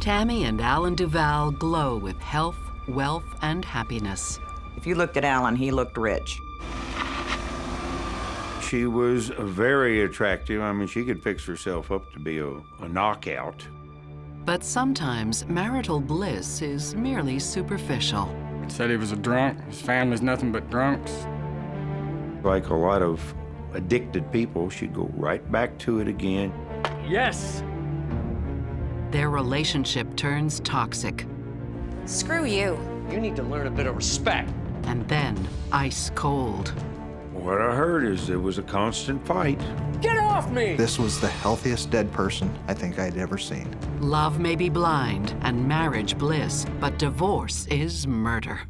Tammy and Alan Duval glow with health, wealth, and happiness. If you looked at Alan, he looked rich. She was very attractive. I mean, she could fix herself up to be a knockout. But sometimes marital bliss is merely superficial. Said he was a drunk. His family's nothing but drunks. Like a lot of addicted people, she'd go right back to it again. Yes! Their relationship turns toxic. Screw you. You need to learn a bit of respect. And then ice cold. What I heard is there was a constant fight. Get off me! This was the healthiest dead person I think I'd ever seen. Love may be blind and marriage bliss, but divorce is murder.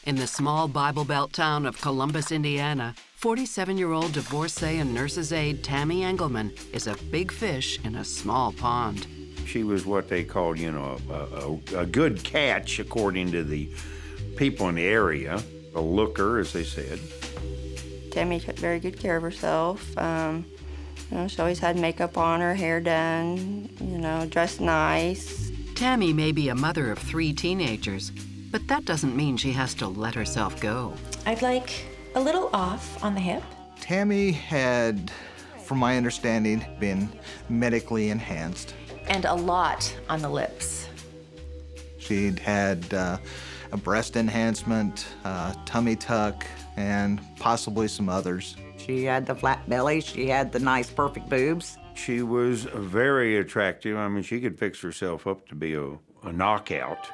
In the small Bible Belt town of Columbus, Indiana, 47-year-old divorcee and nurse's aide Tammy Engelman is a big fish in a small pond. She was what they called, you know, a good catch, according to the people in the area. A looker, as they said. Tammy took very good care of herself. She always had makeup on, her hair done, dressed nice. Tammy may be a mother of 3 teenagers, but that doesn't mean she has to let herself go. I'd like a little off on the hip. Tammy had, from my understanding, been medically enhanced. And a lot on the lips. She'd had a breast enhancement, tummy tuck, and possibly some others. She had the flat belly. She had the nice, perfect boobs. She was very attractive. I mean, she could fix herself up to be a knockout.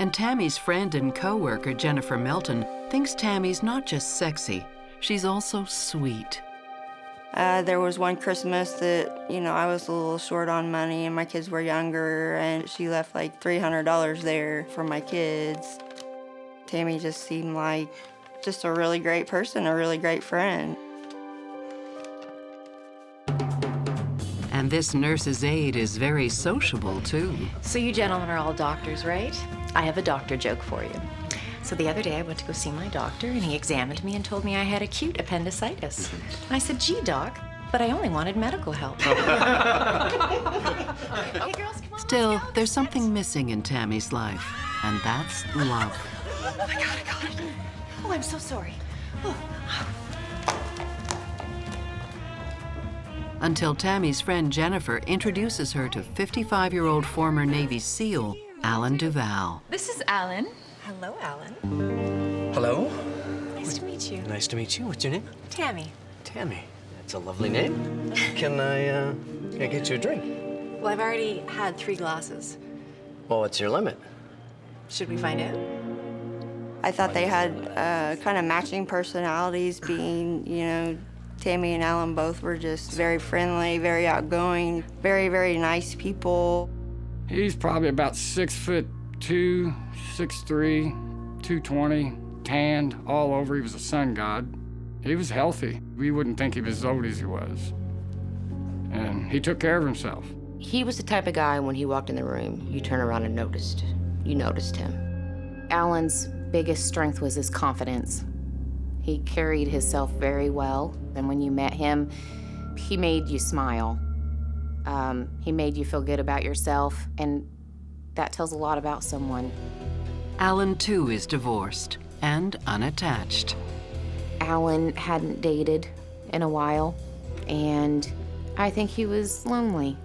And Tammy's friend and co-worker, Jennifer Melton, thinks Tammy's not just sexy, she's also sweet. There was one Christmas that, I was a little short on money and my kids were younger, and she left like $300 there for my kids. Tammy just seemed like just a really great person, a really great friend. And this nurse's aide is very sociable, too. So you gentlemen are all doctors, right? I have a doctor joke for you. So the other day I went to go see my doctor and he examined me and told me I had acute appendicitis. I said, gee, doc, but I only wanted medical help. Hey, girls, come on. Still, there's something missing in Tammy's life, and that's love. Oh my God, I got it. Oh, I'm so sorry. Oh. Until Tammy's friend Jennifer introduces her to 55-year-old former Navy SEAL, Alan Duval. This is Alan. Hello, Alan. Hello? Nice to meet you. Nice to meet you. What's your name? Tammy. Tammy. That's a lovely name. Can I get you a drink? Well, I've already had 3 glasses. Well, what's your limit? Should we find out? I thought they had kind of matching personalities, being, Tammy and Alan both were just very friendly, very outgoing, very, very nice people. He's probably about 6'2", 6'3", 220, tanned all over. He was a sun god. He was healthy. We wouldn't think he was as old as he was. And he took care of himself. He was the type of guy, when he walked in the room, you turn around and you noticed him. Alan's biggest strength was his confidence. He carried himself very well, and when you met him, he made you smile. He made you feel good about yourself, and that tells a lot about someone. Alan, too, is divorced and unattached. Alan hadn't dated in a while, and I think he was lonely,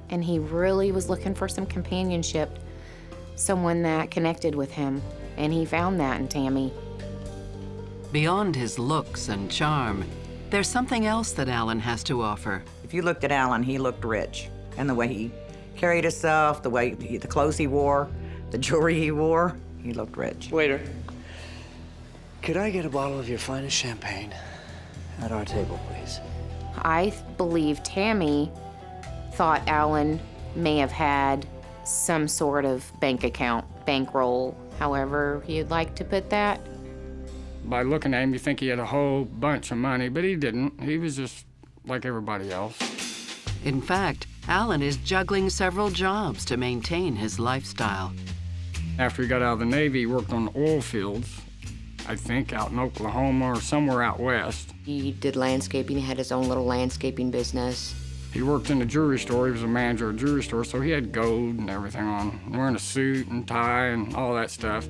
and he really was looking for some companionship, someone that connected with him, and he found that in Tammy. Beyond his looks and charm, there's something else that Alan has to offer. If you looked at Alan, he looked rich. And the way he carried himself, the clothes he wore, the jewelry he wore, he looked rich. Waiter, could I get a bottle of your finest champagne at our table, please? I believe Tammy thought Alan may have had some sort of bank account, bankroll, however you'd like to put that. By looking at him, you think he had a whole bunch of money, but he didn't. He was just like everybody else. In fact, Alan is juggling several jobs to maintain his lifestyle. After he got out of the Navy, he worked on oil fields, I think out in Oklahoma or somewhere out west. He did landscaping. He had his own little landscaping business. He worked in a jewelry store. He was a manager of a jewelry store, so he had gold and everything on, wearing a suit and tie and all that stuff.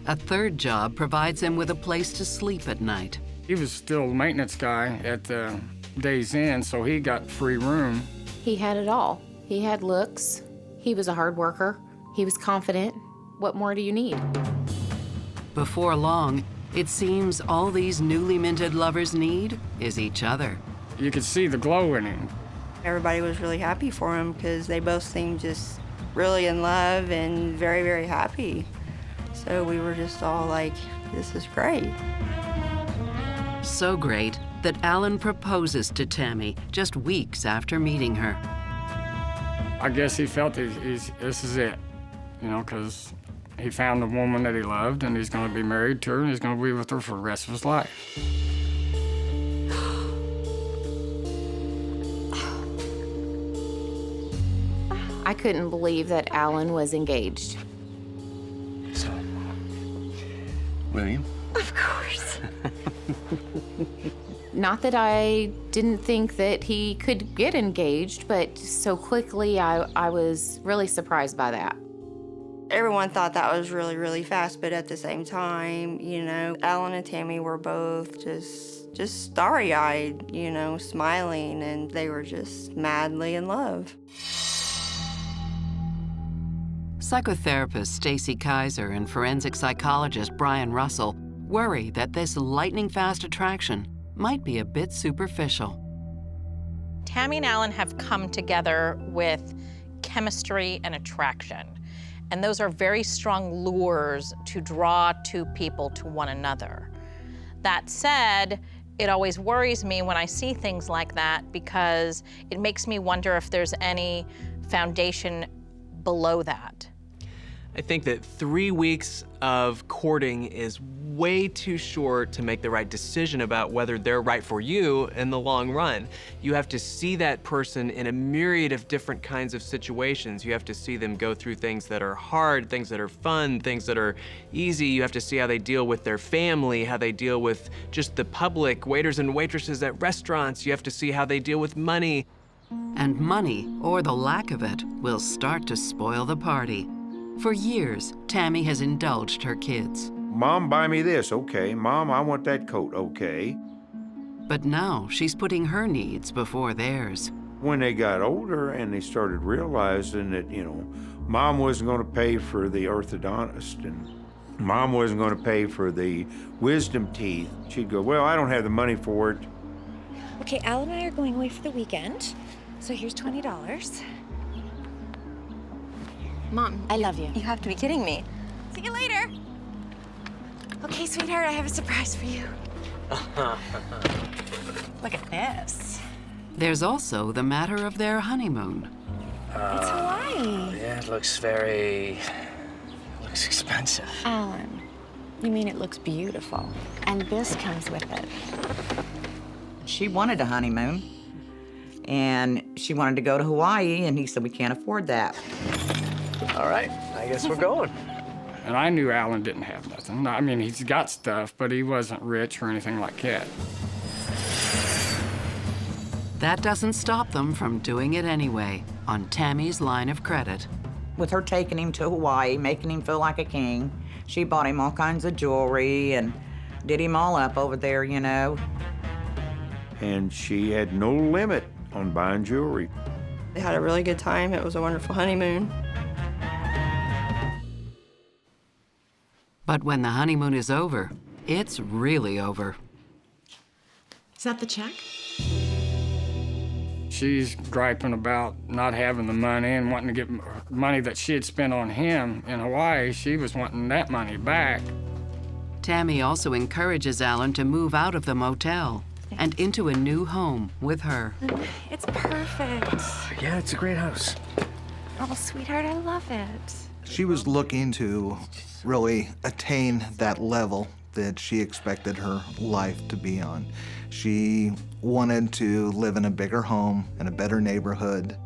A third job provides him with a place to sleep at night. He was still a maintenance guy at the Days Inn, so he got free room. He had it all. He had looks. He was a hard worker. He was confident. What more do you need? Before long, it seems all these newly minted lovers need is each other. You could see the glow in him. Everybody was really happy for him because they both seemed just really in love and very, very happy. So we were just all like, this is great. So great that Alan proposes to Tammy just weeks after meeting her. I guess he felt this is it, you know, because he found the woman that he loved, and he's going to be married to her, and he's going to be with her for the rest of his life. I couldn't believe that Alan was engaged. So, William? Of course. Not that I didn't think that he could get engaged, but so quickly I was really surprised by that. Everyone thought that was really, really fast, but at the same time, you know, Alan and Tammy were both just starry-eyed, you know, smiling, and they were just madly in love. Psychotherapist Stacy Kaiser and forensic psychologist Brian Russell worry that this lightning-fast attraction might be a bit superficial. Tammy and Alan have come together with chemistry and attraction, and those are very strong lures to draw two people to one another. That said, it always worries me when I see things like that because it makes me wonder if there's any foundation below that. I think that 3 weeks of courting is way too short to make the right decision about whether they're right for you in the long run. You have to see that person in a myriad of different kinds of situations. You have to see them go through things that are hard, things that are fun, things that are easy. You have to see how they deal with their family, how they deal with just the public, waiters and waitresses at restaurants. You have to see how they deal with money. And money, or the lack of it, will start to spoil the party. For years, Tammy has indulged her kids. Mom, buy me this. Okay. Mom, I want that coat. Okay. But now she's putting her needs before theirs. When they got older and they started realizing that, you know, Mom wasn't going to pay for the orthodontist and Mom wasn't going to pay for the wisdom teeth, she'd go, well, I don't have the money for it. Okay, Al and I are going away for the weekend, so here's $20. Mom, I love you. You have to be kidding me. See you later. Okay, sweetheart, I have a surprise for you. Look at this. There's also the matter of their honeymoon. It's Hawaii. Yeah, it looks expensive. Alan, you mean it looks beautiful, and this comes with it. She wanted a honeymoon, and she wanted to go to Hawaii, and he said, we can't afford that. All right, I guess we're going. And I knew Alan didn't have nothing. I mean, he's got stuff, but he wasn't rich or anything like that. That doesn't stop them from doing it anyway, on Tammy's line of credit. With her taking him to Hawaii, making him feel like a king, she bought him all kinds of jewelry and did him all up over there, you know. And she had no limit on buying jewelry. They had a really good time. It was a wonderful honeymoon. But when the honeymoon is over, it's really over. Is that the check? She's griping about not having the money and wanting to get money that she had spent on him in Hawaii. She was wanting that money back. Tammy also encourages Alan to move out of the motel and into a new home with her. It's perfect. Yeah, it's a great house. Oh, sweetheart, I love it. She was looking to really attain that level that she expected her life to be on. She wanted to live in a bigger home, in a better neighborhood.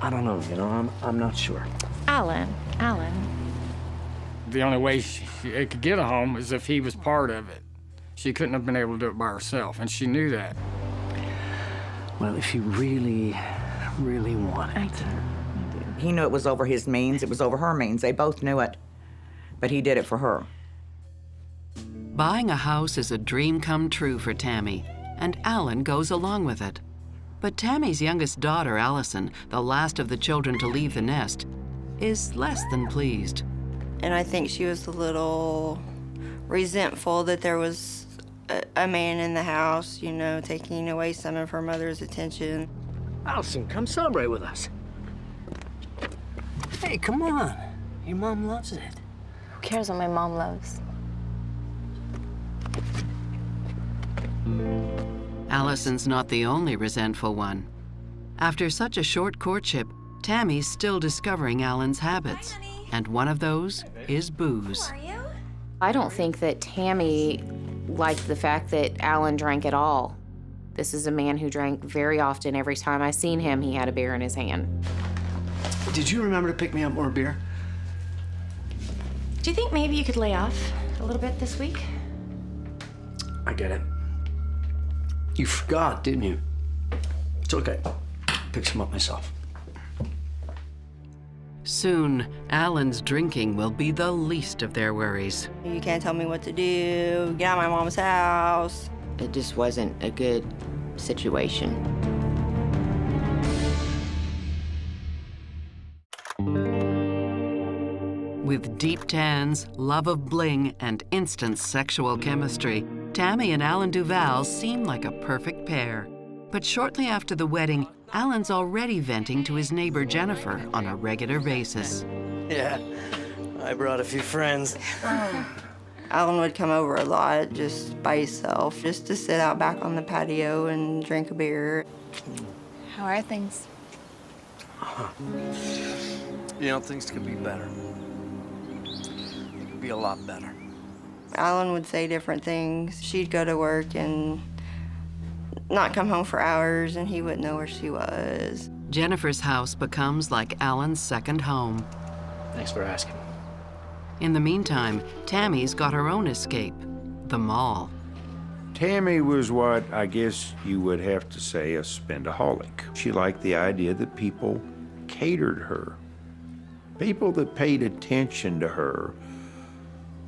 I don't know, you know, I'm not sure. Alan. The only way it could get a home is if he was part of it. She couldn't have been able to do it by herself, and she knew that. Well, if you really, really want it. He knew it was over his means, it was over her means. They both knew it, but he did it for her. Buying a house is a dream come true for Tammy, and Alan goes along with it. But Tammy's youngest daughter, Allison, the last of the children to leave the nest, is less than pleased. And I think she was a little resentful that there was a man in the house, you know, taking away some of her mother's attention. Allison, come celebrate with us. Hey, come on. Your mom loves it. Who cares what my mom loves? Allison's not the only resentful one. After such a short courtship, Tammy's still discovering Alan's habits, and one of those is booze. I don't think that Tammy liked the fact that Alan drank at all. This is a man who drank very often. Every time I seen him, he had a beer in his hand. Did you remember to pick me up more beer? Do you think maybe you could lay off a little bit this week? I get it. You forgot, didn't you? It's okay. Pick some up myself. Soon, Alan's drinking will be the least of their worries. You can't tell me what to do. Get out of my mom's house. It just wasn't a good situation. With deep tans, love of bling, and instant sexual chemistry, Tammy and Alan Duval seem like a perfect pair. But shortly after the wedding, Alan's already venting to his neighbor Jennifer on a regular basis. Yeah, I brought a few friends. Alan would come over a lot just by himself, just to sit out back on the patio and drink a beer. How are things? You know, things could be better. It could be a lot better. Alan would say different things. She'd go to work and not come home for hours, and he wouldn't know where she was. Jennifer's house becomes like Alan's second home. Thanks for asking. In the meantime, Tammy's got her own escape, the mall. Tammy was what I guess you would have to say a spendaholic. She liked the idea that people catered her. People that paid attention to her,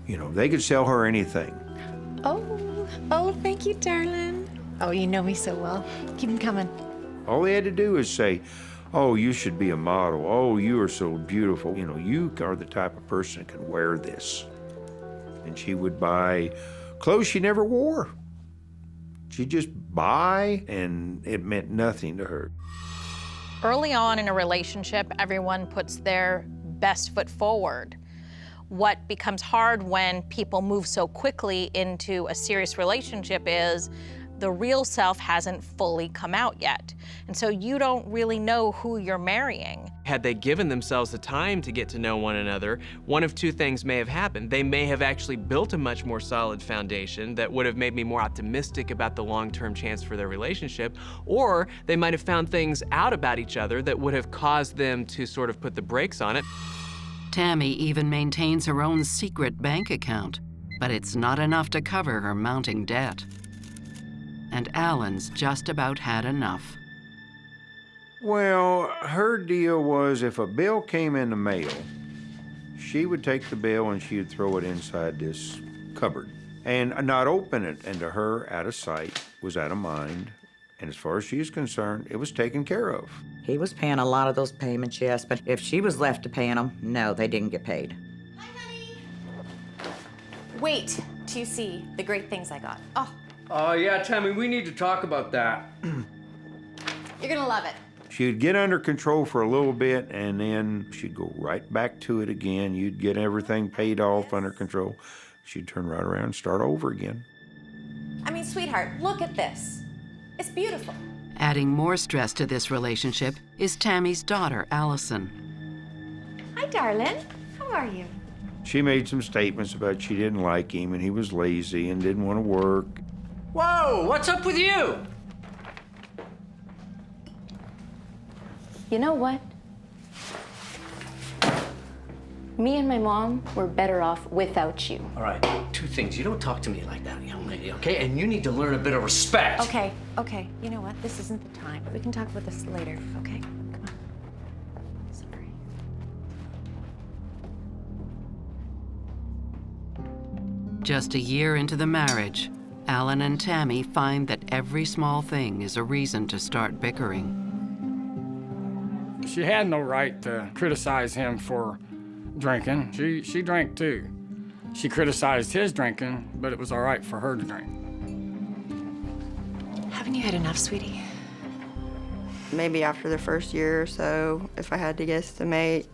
you know, they could sell her anything. Oh, thank you, darling. Oh, you know me so well. Keep them coming. All they had to do is say, oh, you should be a model. Oh, you are so beautiful. You know, you are the type of person that can wear this. And she would buy clothes she never wore. She'd just buy, and it meant nothing to her. Early on in a relationship, everyone puts their best foot forward. What becomes hard when people move so quickly into a serious relationship is the real self hasn't fully come out yet. And so you don't really know who you're marrying. Had they given themselves the time to get to know one another, one of two things may have happened. They may have actually built a much more solid foundation that would have made me more optimistic about the long-term chance for their relationship, or they might have found things out about each other that would have caused them to sort of put the brakes on it. Tammy even maintains her own secret bank account, but it's not enough to cover her mounting debt. And Alan's just about had enough. Well, her deal was if a bill came in the mail, she would take the bill and she would throw it inside this cupboard and not open it. And to her, out of sight was out of mind. And as far as she's concerned, it was taken care of. He was paying a lot of those payments, yes, but if she was left to paying them, no, they didn't get paid. Hi, honey. Wait till you see the great things I got. Oh, Yeah, Tammy, we need to talk about that. you're gonna love it. She'd get under control for a little bit, and then she'd go right back to it again. You'd get everything paid off under control. She'd turn right around and start over again. I mean, sweetheart, look at this. It's beautiful. Adding more stress to this relationship is Tammy's daughter, Allison. Hi, darling. How are you? She made some statements about she didn't like him and he was lazy and didn't want to work. Whoa, what's up with you? You know what? Me and my mom were better off without you. All right, two things. You don't talk to me like that, young lady, okay? And you need to learn a bit of respect. Okay. You know what? This isn't the time. We can talk about this later, okay? Come on. Sorry. Just a year into the marriage, Alan and Tammy find that every small thing is a reason to start bickering. She had no right to criticize him for drinking. She drank too. She criticized his drinking, but it was all right for her to drink. Haven't you had enough, sweetie? Maybe after the first year or so, if I had to guesstimate,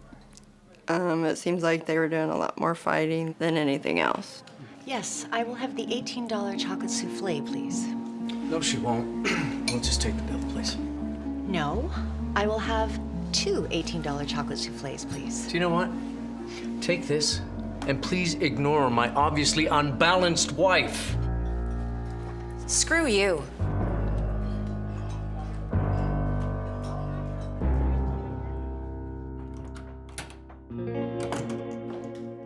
it seems like they were doing a lot more fighting than anything else. Yes, I will have the $18 chocolate souffle, please. No, she won't. We'll just take the bill, please. No, I will have two $18 chocolate souffles, please. Do you know what? Take this, and please ignore my obviously unbalanced wife. Screw you.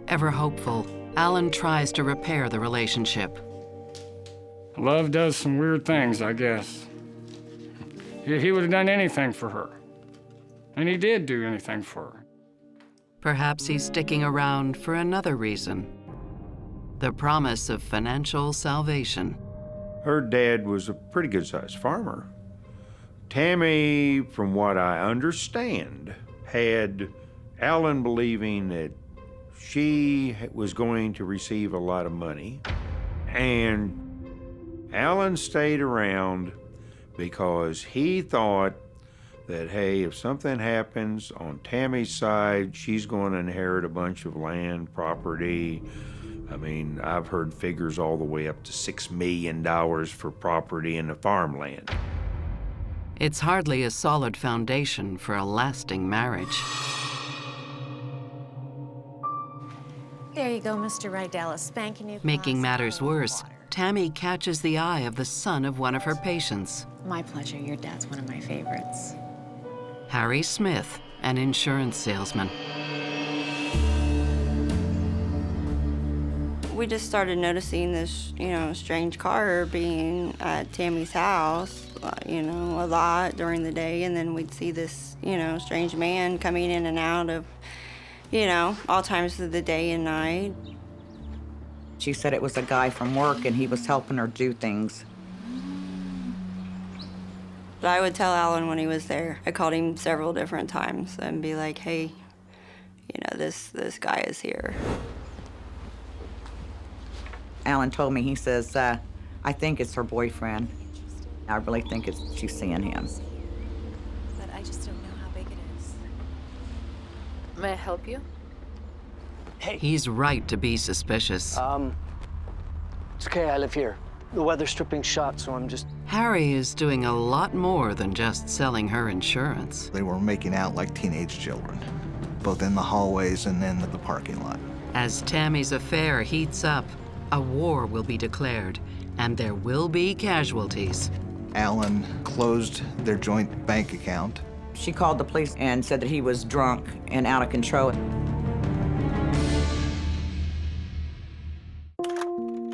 Ever hopeful, Alan tries to repair the relationship. Love does some weird things, I guess. He would have done anything for her. And he did do anything for her. Perhaps he's sticking around for another reason. The promise of financial salvation. Her dad was a pretty good-sized farmer. Tammy, from what I understand, had Alan believing that she was going to receive a lot of money, and Alan stayed around because he thought that, hey, if something happens on Tammy's side, she's going to inherit a bunch of land, property. I mean, I've heard figures all the way up to $6 million for property in the farmland. It's hardly a solid foundation for a lasting marriage. There you go, Mr. Rydell, a spanking new Making glass matters of worse, water. Tammy catches the eye of the son of one of her patients, My pleasure. Your dad's one of my favorites. Harry Smith, an insurance salesman. We just started noticing this, strange car being at Tammy's house, a lot during the day, and then we'd see this, strange man coming in and out of, all times of the day and night. She said it was a guy from work and he was helping her do things. But I would tell Alan when he was there. I called him several different times and be like, hey, this guy is here. Alan told me, he says, I think it's her boyfriend. I really think she's seeing him. But I just don't know how big it is. May I help you? He's right to be suspicious. It's okay, I live here. The weather's stripping shot, so I'm just... Harry is doing a lot more than just selling her insurance. They were making out like teenage children, both in the hallways and in the parking lot. As Tammy's affair heats up, a war will be declared, and there will be casualties. Alan closed their joint bank account. She called the police and said that he was drunk and out of control.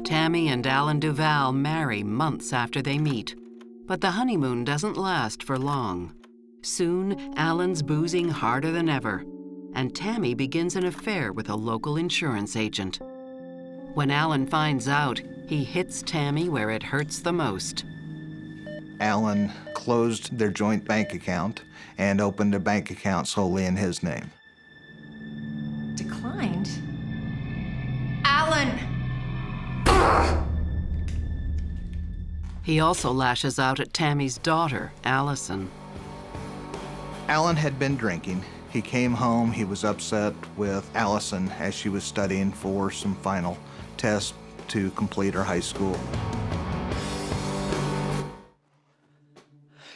Tammy and Alan Duval marry months after they meet, but the honeymoon doesn't last for long. Soon, Alan's boozing harder than ever, and Tammy begins an affair with a local insurance agent. When Alan finds out, he hits Tammy where it hurts the most. Alan closed their joint bank account and opened a bank account solely in his name. Declined? Alan! He also lashes out at Tammy's daughter, Allison. Alan had been drinking. He came home, he was upset with Allison as she was studying for some final tests to complete her high school.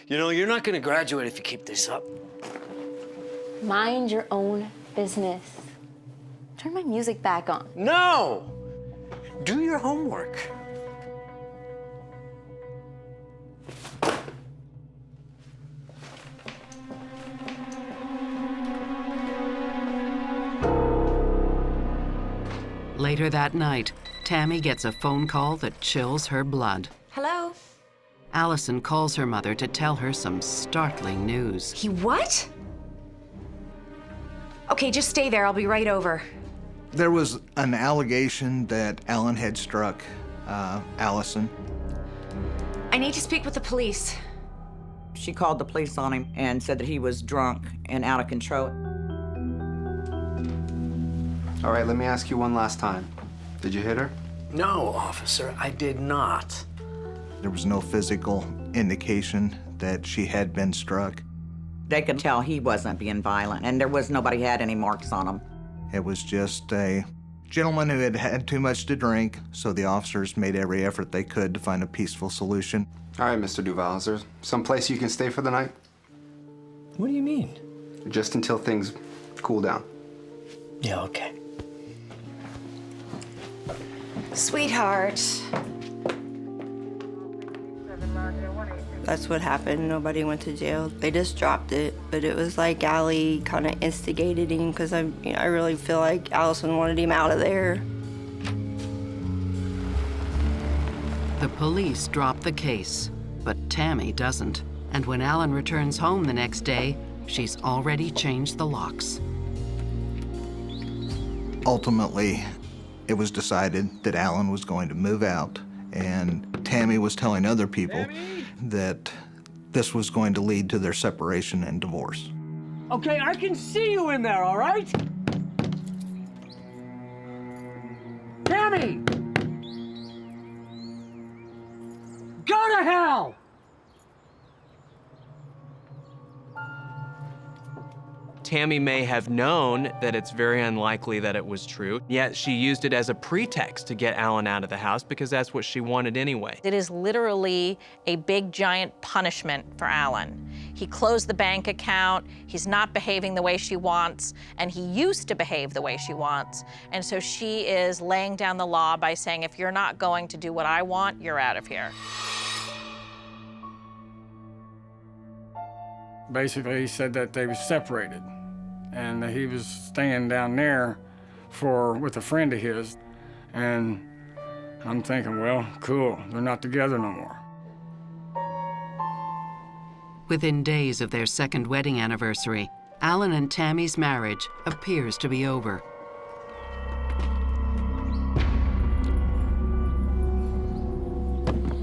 You're not gonna graduate if you keep this up. Mind your own business. Turn my music back on. No! Do your homework. Later that night, Tammy gets a phone call that chills her blood. Hello? Allison calls her mother to tell her some startling news. He what? Okay, just stay there. I'll be right over. There was an allegation that Alan had struck Allison. I need to speak with the police. She called the police on him and said that he was drunk and out of control. All right, let me ask you one last time. Did you hit her? No, officer, I did not. There was no physical indication that she had been struck. They could tell he wasn't being violent, and there was nobody had any marks on him. It was just a gentleman who had had too much to drink, so the officers made every effort they could to find a peaceful solution. All right, Mr. Duval, is there some place you can stay for the night? What do you mean? Just until things cool down. Yeah, okay. Sweetheart. That's what happened. Nobody went to jail. They just dropped it. But it was like Allie kind of instigated him because I really feel like Allison wanted him out of there. The police drop the case, but Tammy doesn't. And when Alan returns home the next day, she's already changed the locks. Ultimately, it was decided that Alan was going to move out, and Tammy was telling other people that this was going to lead to their separation and divorce. Okay, I can see you in there, all right? Tammy! Go to hell! Tammy may have known that it's very unlikely that it was true, yet she used it as a pretext to get Alan out of the house because that's what she wanted anyway. It is literally a big, giant punishment for Alan. He closed the bank account, he's not behaving the way she wants, and he used to behave the way she wants. And so she is laying down the law by saying, if you're not going to do what I want, you're out of here. Basically, he said that they were separated and that he was staying down there with a friend of his. And I'm thinking, well, cool, they're not together no more. Within days of their second wedding anniversary, Alan and Tammy's marriage appears to be over.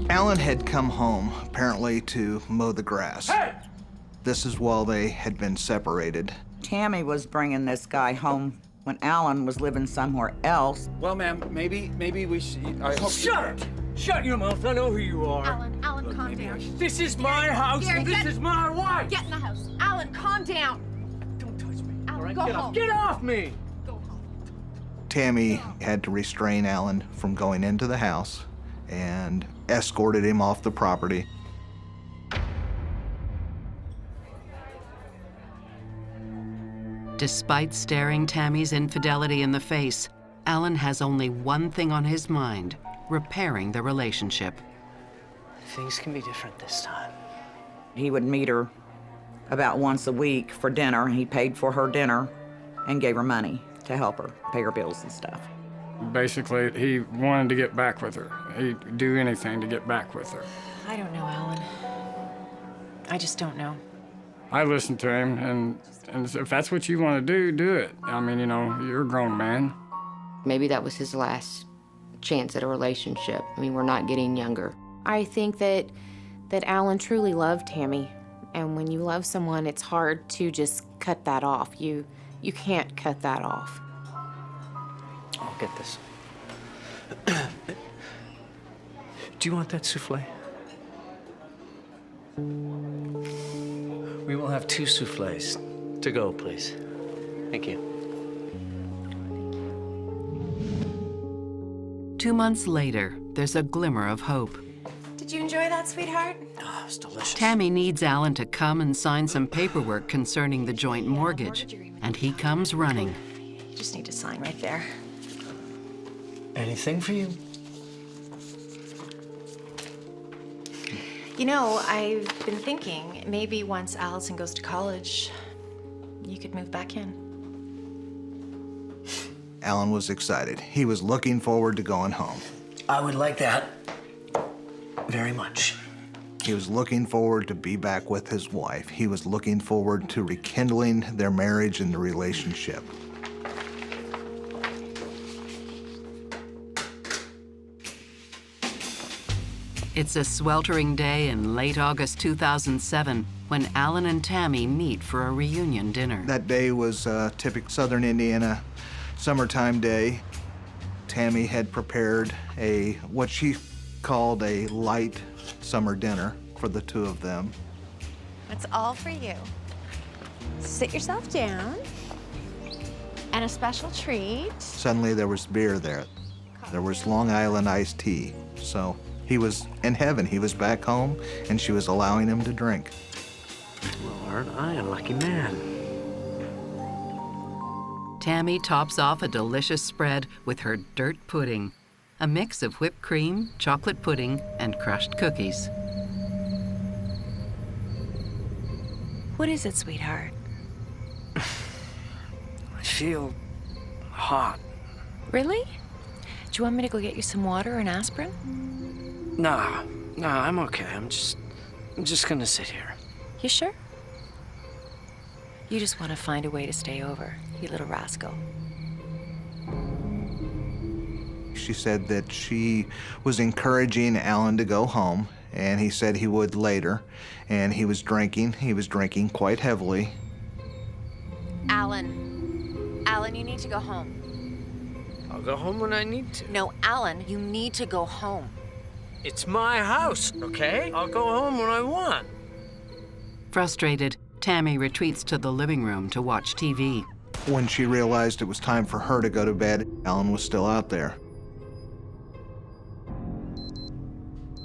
Alan had come home, apparently, to mow the grass. Hey! This is while they had been separated. Tammy was bringing this guy home when Alan was living somewhere else. Well, ma'am, maybe we should. I hope. Shut it! Shut your mouth. I know who you are. Alan, calm down. This is my house and this is my wife. Get in the house. Alan, calm down. Don't touch me. Alan, all right? go Get home. off. Get off me! Go home. Tammy had to restrain Alan from going into the house and escorted him off the property. Despite staring Tammy's infidelity in the face, Alan has only one thing on his mind: repairing the relationship. Things can be different this time. He would meet her about once a week for dinner. He paid for her dinner and gave her money to help her pay her bills and stuff. Basically, he wanted to get back with her. He'd do anything to get back with her. I don't know, Alan. I just don't know. I listened to him, and if that's what you want to do, do it. I mean, you know, you're a grown man. Maybe that was his last chance at a relationship. I mean, we're not getting younger. I think that Alan truly loved Tammy. And when you love someone, it's hard to just cut that off. You can't cut that off. I'll get this. Do you want that souffle? We will have 2 souffles. To go, please. Thank you. 2 months later, there's a glimmer of hope. Did you enjoy that, sweetheart? Oh, it's delicious. Tammy needs Alan to come and sign some paperwork concerning the joint mortgage, and he comes running. just need to sign right there. Anything for you? You know, I've been thinking maybe once Allison goes to college, you could move back in. Alan was excited. He was looking forward to going home. I would like that very much. He was looking forward to be back with his wife. He was looking forward to rekindling their marriage and the relationship. It's a sweltering day in late August 2007 when Alan and Tammy meet for a reunion dinner. That day was a typical Southern Indiana summertime day. Tammy had prepared what she called a light summer dinner for the two of them. It's all for you. Sit yourself down. And a special treat. Suddenly there was beer there. There was Long Island iced tea. So he was in heaven. He was back home, and she was allowing him to drink. Well, aren't I a lucky man? Tammy tops off a delicious spread with her dirt pudding, a mix of whipped cream, chocolate pudding, and crushed cookies. What is it, sweetheart? I feel hot. Really? Do you want me to go get you some water or an aspirin? Nah, I'm okay. I'm just gonna sit here. You sure? You just want to find a way to stay over, you little rascal. She said that she was encouraging Alan to go home, and he said he would later. And he was drinking. He was drinking quite heavily. Alan, you need to go home. I'll go home when I need to. No, Alan, you need to go home. It's my house, okay? I'll go home when I want. Frustrated, Tammy retreats to the living room to watch TV. When she realized it was time for her to go to bed, Alan was still out there.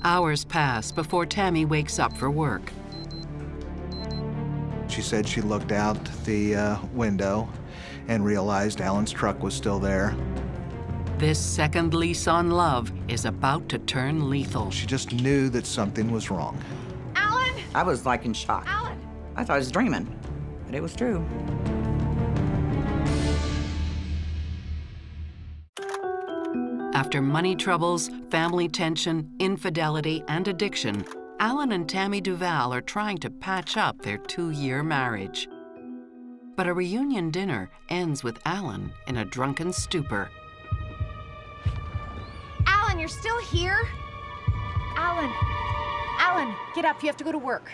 Hours pass before Tammy wakes up for work. She said she looked out the window and realized Alan's truck was still there. This second lease on love is about to turn lethal. She just knew that something was wrong. Alan! I was like in shock. Alan! I thought I was dreaming, but it was true. After money troubles, family tension, infidelity, and addiction, Alan and Tammy Duval are trying to patch up their 2-year marriage. But a reunion dinner ends with Alan in a drunken stupor. Alan, you're still here? Alan, get up, you have to go to work.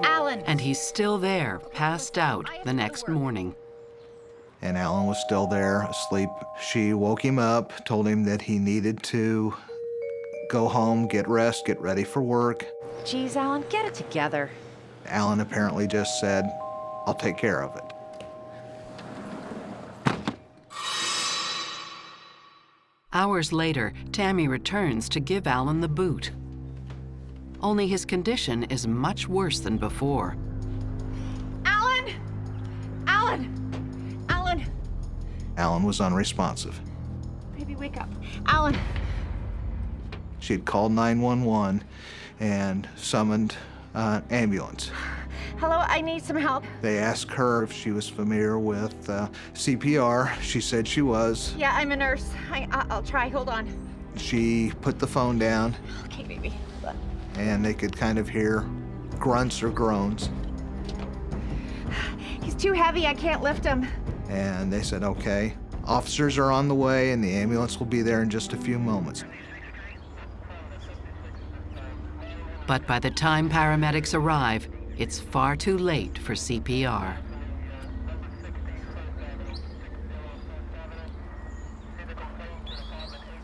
Alan! And he's still there, passed out the next morning. And Alan was still there, asleep. She woke him up, told him that he needed to go home, get rest, get ready for work. Geez, Alan, get it together. Alan apparently just said, "I'll take care of it." Hours later, Tammy returns to give Alan the boot. Only his condition is much worse than before. Alan! Alan was unresponsive. Baby, wake up. Alan! She had called 911 and summoned an ambulance. Hello, I need some help. They asked her if she was familiar with CPR. She said she was. Yeah, I'm a nurse. I'll try, hold on. She put the phone down. Okay, baby, hold on. And they could kind of hear grunts or groans. He's too heavy, I can't lift him. And they said, okay, officers are on the way and the ambulance will be there in just a few moments. But by the time paramedics arrive, it's far too late for CPR.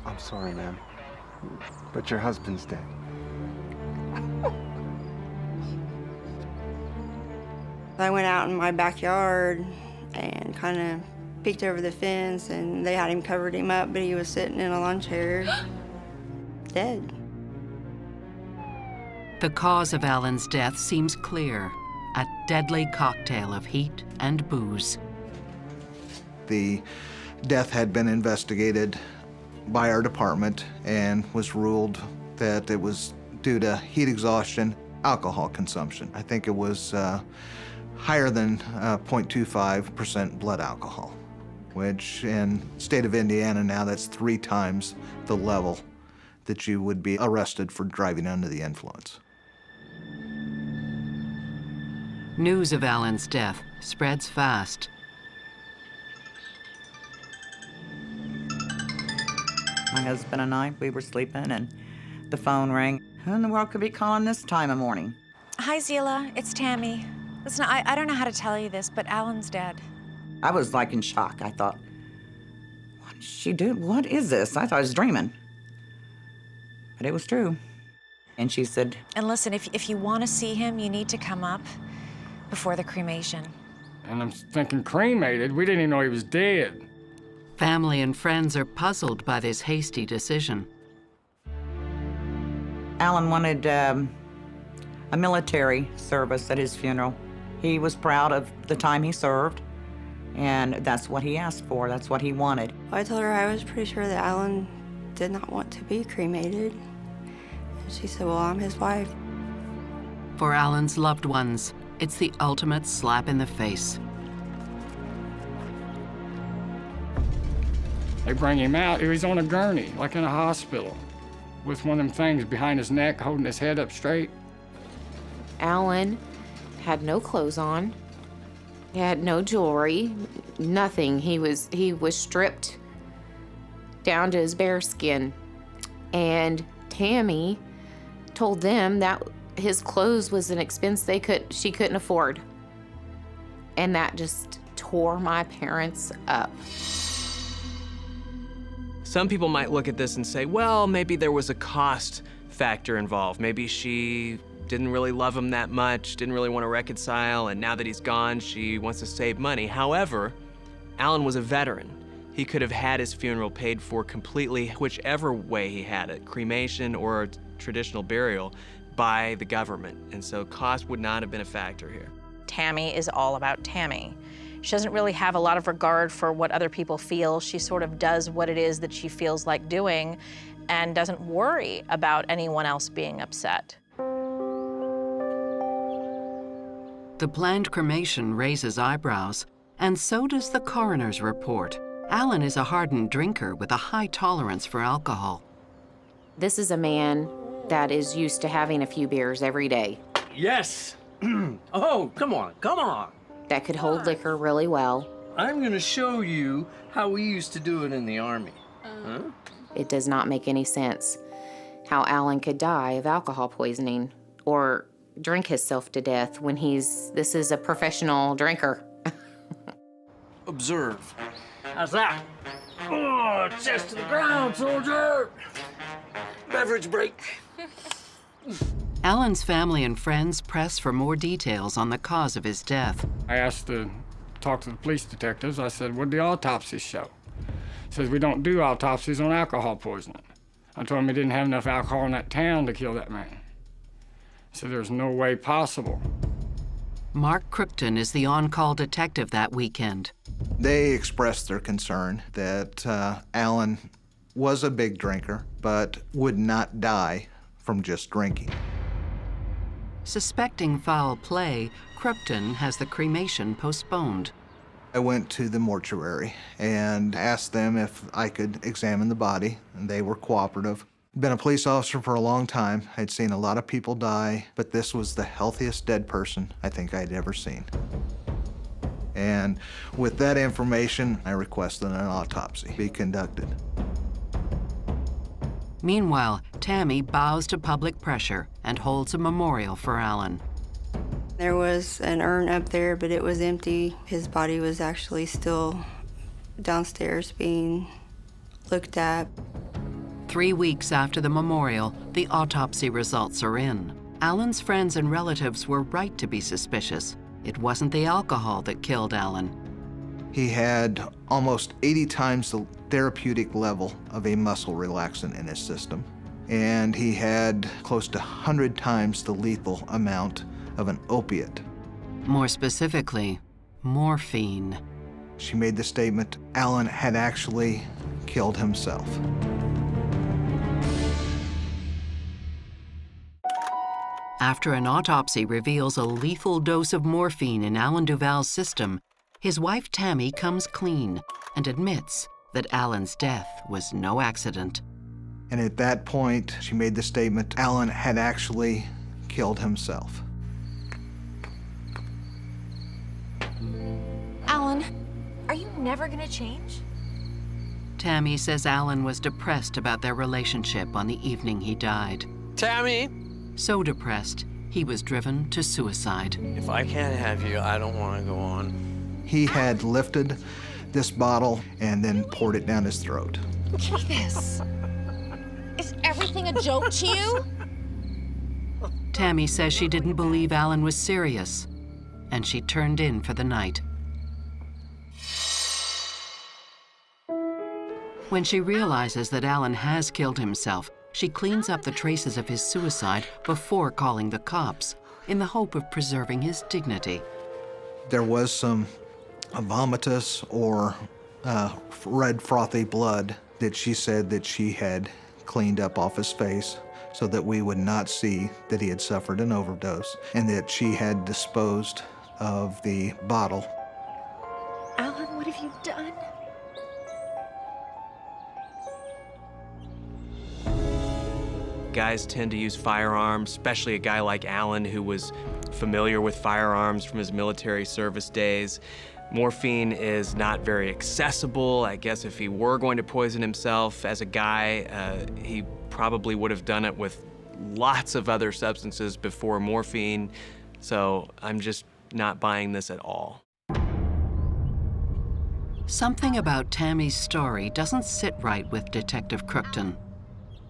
I'm sorry, ma'am, but your husband's dead. I went out in my backyard and kind of peeked over the fence, and they had him covered him up, but he was sitting in a lawn chair, dead. The cause of Alan's death seems clear, a deadly cocktail of heat and booze. The death had been investigated by our department and was ruled that it was due to heat exhaustion, alcohol consumption. I think it was higher than 0.25% blood alcohol, which in state of Indiana now, that's 3 times the level that you would be arrested for driving under the influence. News of Alan's death spreads fast. My husband and I, we were sleeping, and the phone rang. Who in the world could be calling this time of morning? Hi, Zila. It's Tammy. Listen, I don't know how to tell you this, but Alan's dead. I was like in shock. I thought, what did she do? What is this? I thought I was dreaming. But it was true. And she said, And listen, if you want to see him, you need to come up before the cremation. And I'm thinking, cremated? We didn't even know he was dead. Family and friends are puzzled by this hasty decision. Alan wanted a military service at his funeral. He was proud of the time he served, and that's what he asked for. That's what he wanted. I told her I was pretty sure that Alan did not want to be cremated. And she said, well, I'm his wife. For Alan's loved ones, it's the ultimate slap in the face. They bring him out, he's on a gurney, like in a hospital, with one of them things behind his neck, holding his head up straight. Alan had no clothes on. He had no jewelry, nothing. He was stripped down to his bare skin. And Tammy told them that his clothes was an expense she couldn't afford. And that just tore my parents up. Some people might look at this and say, well, maybe there was a cost factor involved. Maybe she didn't really love him that much, didn't really want to reconcile, and now that he's gone, she wants to save money. However, Alan was a veteran. He could have had his funeral paid for completely, whichever way he had it, cremation or traditional burial, by the government. And so cost would not have been a factor here. Tammy is all about Tammy. She doesn't really have a lot of regard for what other people feel. She sort of does what it is that she feels like doing and doesn't worry about anyone else being upset. The planned cremation raises eyebrows, and so does the coroner's report. Alan is a hardened drinker with a high tolerance for alcohol. This is a man that is used to having a few beers every day. Yes. Oh, come on, come on. That could hold liquor really well. I'm gonna show you how we used to do it in the Army. Huh? It does not make any sense how Alan could die of alcohol poisoning or drink himself to death when this is a professional drinker. Observe. How's that? Oh, chest to the ground, soldier! Beverage break. Alan's family and friends press for more details on the cause of his death. I asked to talk to the police detectives. I said, what did the autopsy show? He says, we don't do autopsies on alcohol poisoning. I told him he didn't have enough alcohol in that town to kill that man. He said, there's no way possible. Mark Crookton is the on-call detective that weekend. They expressed their concern that Alan was a big drinker, but would not die from just drinking. Suspecting foul play, Crookton has the cremation postponed. I went to the mortuary and asked them if I could examine the body, and they were cooperative. Been a police officer for a long time. I'd seen a lot of people die, but this was the healthiest dead person I think I'd ever seen. And with that information, I requested an autopsy be conducted. Meanwhile, Tammy bows to public pressure and holds a memorial for Alan. There was an urn up there, but it was empty. His body was actually still downstairs being looked at. 3 weeks after the memorial, the autopsy results are in. Alan's friends and relatives were right to be suspicious. It wasn't the alcohol that killed Alan. He had almost 80 times the therapeutic level of a muscle relaxant in his system, and he had close to 100 times the lethal amount of an opiate. More specifically, morphine. She made the statement Alan had actually killed himself. After an autopsy reveals a lethal dose of morphine in Alan Duval's system, his wife Tammy comes clean and admits that Alan's death was no accident. And at that point, she made the statement Alan had actually killed himself. Alan, are you never gonna change? Tammy says Alan was depressed about their relationship on the evening he died. Tammy! So depressed, he was driven to suicide. If I can't have you, I don't want to go on. He had lifted this bottle and then poured it down his throat. Jesus. Is everything a joke to you? Tammy says she didn't believe Alan was serious, and she turned in for the night. When she realizes that Alan has killed himself, she cleans up the traces of his suicide before calling the cops, in the hope of preserving his dignity. There was some vomitus or red frothy blood that she said that she had cleaned up off his face so that we would not see that he had suffered an overdose, and that she had disposed of the bottle. Alan, what have you done? Guys tend to use firearms, especially a guy like Alan who was familiar with firearms from his military service days. Morphine is not very accessible. I guess if he were going to poison himself as a guy, he probably would have done it with lots of other substances before morphine. So I'm just not buying this at all. Something about Tammy's story doesn't sit right with Detective Crookton.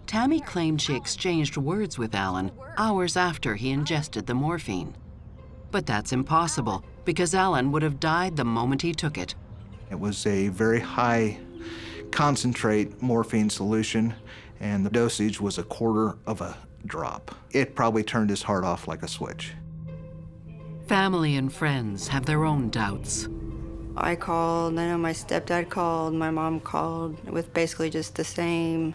Tammy claimed she exchanged words with Alan hours after he ingested the morphine. But that's impossible, because Alan would have died the moment he took it. It was a very high concentrate morphine solution, and the dosage was 1/4 of a drop. It probably turned his heart off like a switch. Family and friends have their own doubts. I called, I know my stepdad called, my mom called, with basically just the same,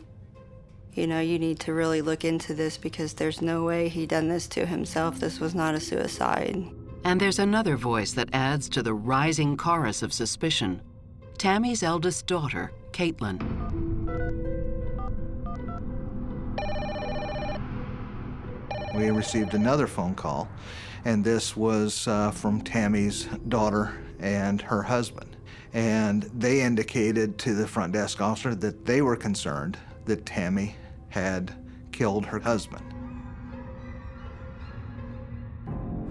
you know, you need to really look into this because there's no way he done this to himself. This was not a suicide. And there's another voice that adds to the rising chorus of suspicion. Tammy's eldest daughter, Caitlin. We received another phone call, and this was from Tammy's daughter and her husband. And they indicated to the front desk officer that they were concerned that Tammy had killed her husband.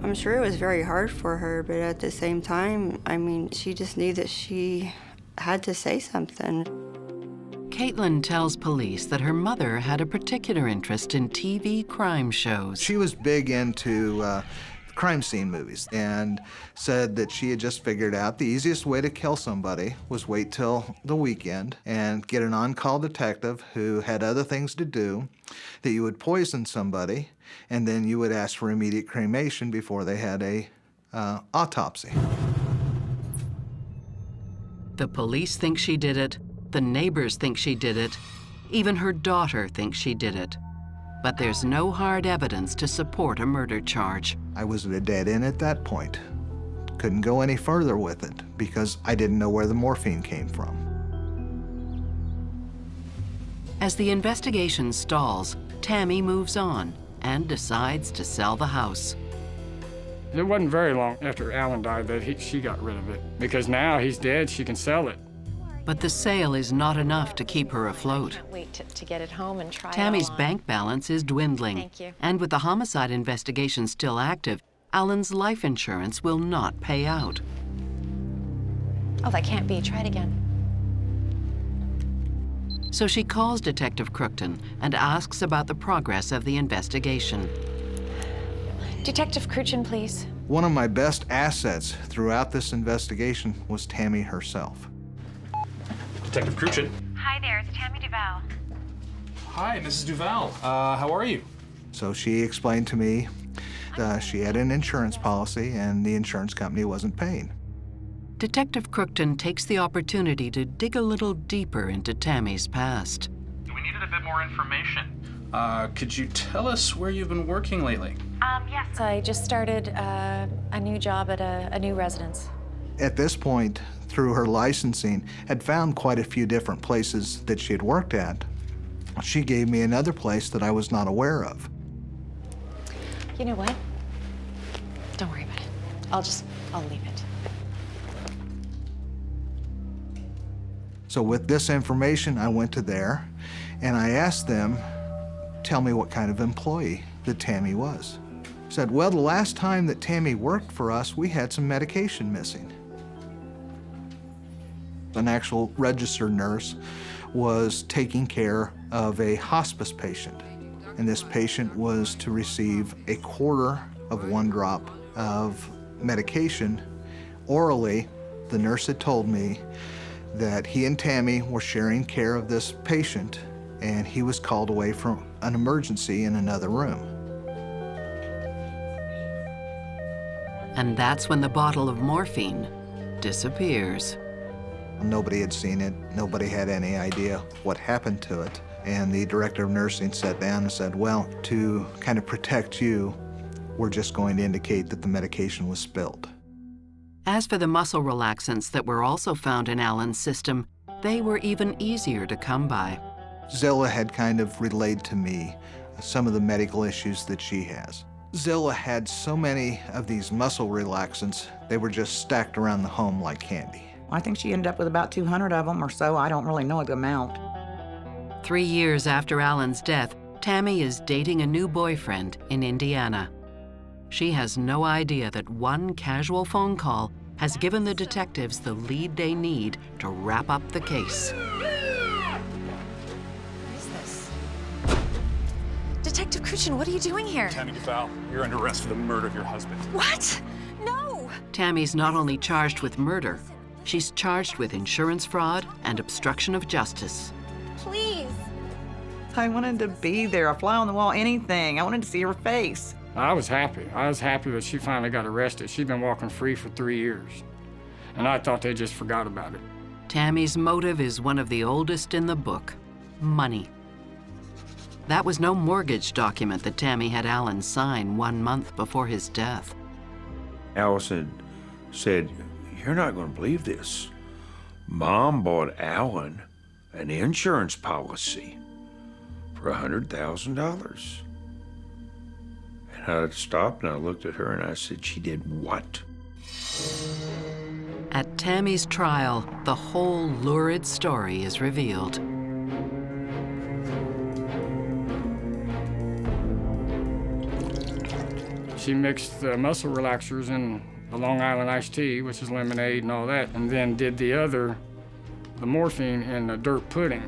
I'm sure it was very hard for her, but at the same time, I mean, she just knew that she had to say something. Caitlin tells police that her mother had a particular interest in TV crime shows. She was big into crime scene movies and said that she had just figured out the easiest way to kill somebody was wait till the weekend and get an on-call detective who had other things to do, that you would poison somebody, and then you would ask for immediate cremation before they had a autopsy. The police think she did it, the neighbors think she did it, even her daughter thinks she did it. But there's no hard evidence to support a murder charge. I was at a dead end at that point. Couldn't go any further with it because I didn't know where the morphine came from. As the investigation stalls, Tammy moves on and decides to sell the house. It wasn't very long after Alan died that she got rid of it, because now he's dead, she can sell it. But the sale is not enough to keep her afloat. Can't wait to get it home and try Tammy's it all on. bank balance is dwindling. Thank you. And with the homicide investigation still active, Alan's life insurance will not pay out. Oh, that can't be. Try it again. So she calls Detective Crookton and asks about the progress of the investigation. Detective Cruchin, please. One of my best assets throughout this investigation was Tammy herself. Detective Cruchin. Hi there, it's Tammy Duval. Hi, Mrs. Duval. How are you? So she explained to me she had an insurance policy and the insurance company wasn't paying. Detective Crookton takes the opportunity to dig a little deeper into Tammy's past. We needed a bit more information. Could you tell us where you've been working lately? Yes, I just started a new job at a new residence. At this point, through her licensing, had found quite a few different places that she had worked at. She gave me another place that I was not aware of. You know what? Don't worry about it. I'll leave it. So with this information, I went to there and I asked them, tell me what kind of employee that Tammy was. Said, well, the last time that Tammy worked for us, we had some medication missing. An actual registered nurse was taking care of a hospice patient. And this patient was to receive a quarter of 1 drop of medication orally. The nurse had told me that he and Tammy were sharing care of this patient, and he was called away from an emergency in another room. And that's when the bottle of morphine disappears. Nobody had seen it. Nobody had any idea what happened to it. And the director of nursing sat down and said, well, to kind of protect you, we're just going to indicate that the medication was spilled. As for the muscle relaxants that were also found in Alan's system, they were even easier to come by. Zilla had kind of relayed to me some of the medical issues that she has. Zilla had so many of these muscle relaxants, they were just stacked around the home like candy. I think she ended up with about 200 of them or so. I don't really know the amount. 3 years after Alan's death, Tammy is dating a new boyfriend in Indiana. She has no idea that one casual phone call has given the detectives the lead they need to wrap up the case. What is this? Detective Cruchin, what are you doing here? Tammy Duval, you're under arrest for the murder of your husband. What? No! Tammy's not only charged with murder, she's charged with insurance fraud and obstruction of justice. Please. I wanted to be there, a fly on the wall, anything. I wanted to see her face. I was happy. I was happy that she finally got arrested. She'd been walking free for 3 years. And I thought they just forgot about it. Tammy's motive is one of the oldest in the book: money. That was no mortgage document that Tammy had Alan sign 1 month before his death. Allison said, you're not going to believe this. Mom bought Alan an insurance policy for $100,000. And I stopped and I looked at her and I said, she did what? At Tammy's trial, the whole lurid story is revealed. She mixed the muscle relaxers in the Long Island iced tea, which is lemonade and all that, and then did the morphine in the dirt pudding,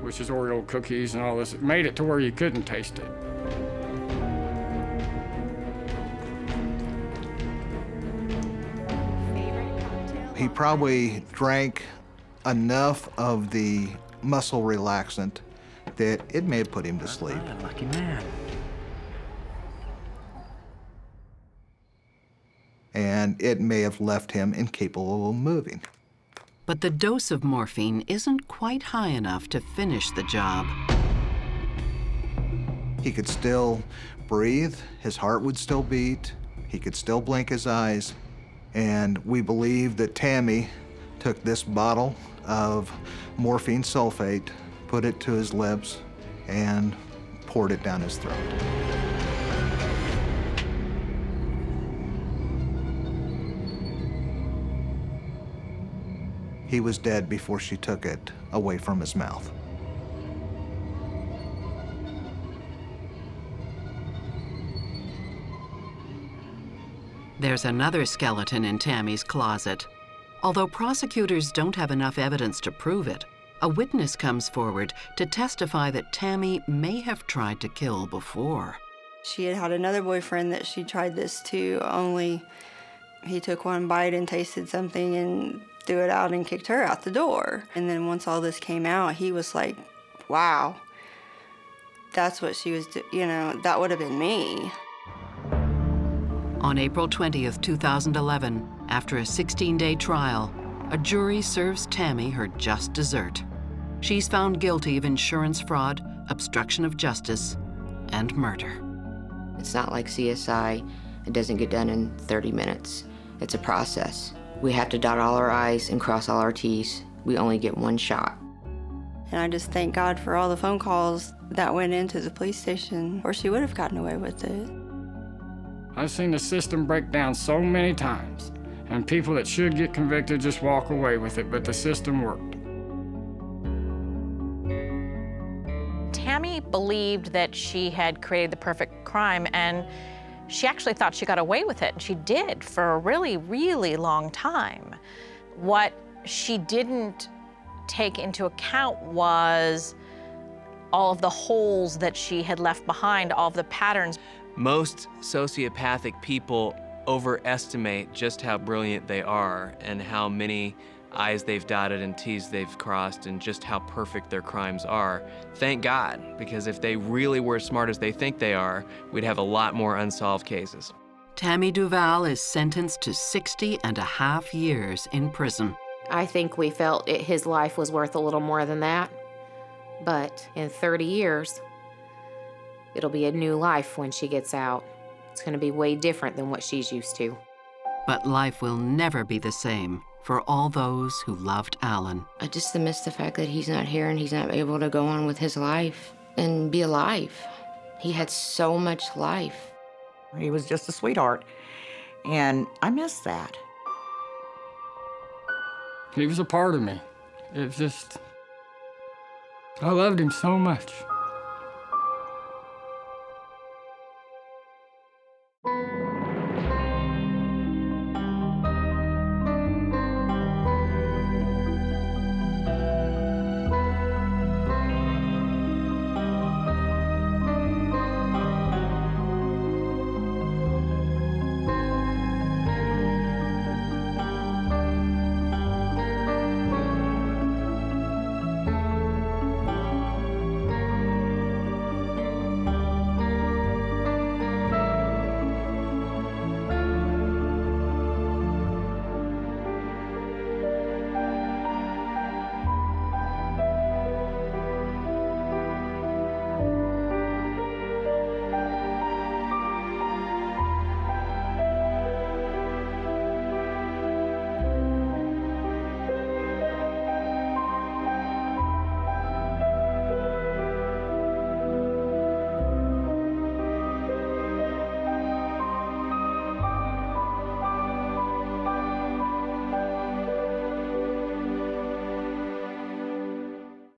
which is Oreo cookies and all this. It made it to where you couldn't taste it. He probably drank enough of the muscle relaxant that it may have put him to sleep. Lucky man. And it may have left him incapable of moving. But the dose of morphine isn't quite high enough to finish the job. He could still breathe, his heart would still beat, he could still blink his eyes, and we believe that Tammy took this bottle of morphine sulfate, put it to his lips, and poured it down his throat. He was dead before she took it away from his mouth. There's another skeleton in Tammy's closet. Although prosecutors don't have enough evidence to prove it, a witness comes forward to testify that Tammy may have tried to kill before. She had had another boyfriend that she tried this to, only he took one bite and tasted something and threw it out and kicked her out the door. And then once all this came out, he was like, wow, that's what she was, that would have been me. On April 20th, 2011, After a 16-day trial, a jury serves Tammy her just dessert. She's found guilty of insurance fraud, obstruction of justice, and murder. It's not like CSI. It doesn't get done in 30 minutes. It's a process. We have to dot all our I's and cross all our T's. We only get one shot. And I just thank God for all the phone calls that went into the police station, or she would have gotten away with it. I've seen the system break down so many times, and people that should get convicted just walk away with it, but the system worked. Tammy believed that she had created the perfect crime, and she actually thought she got away with it, and she did for a really, really long time. What she didn't take into account was all of the holes that she had left behind, all of the patterns. Most sociopathic people overestimate just how brilliant they are and how many I's they've dotted and T's they've crossed and just how perfect their crimes are. Thank God, because if they really were as smart as they think they are, we'd have a lot more unsolved cases. Tammy Duval is sentenced to 60.5 years in prison. I think we felt his life was worth a little more than that. But in 30 years, it'll be a new life when she gets out. It's going to be way different than what she's used to. But life will never be the same for all those who loved Alan. I just miss the fact that he's not here and he's not able to go on with his life and be alive. He had so much life. He was just a sweetheart, and I miss that. He was a part of me. It's just, I loved him so much.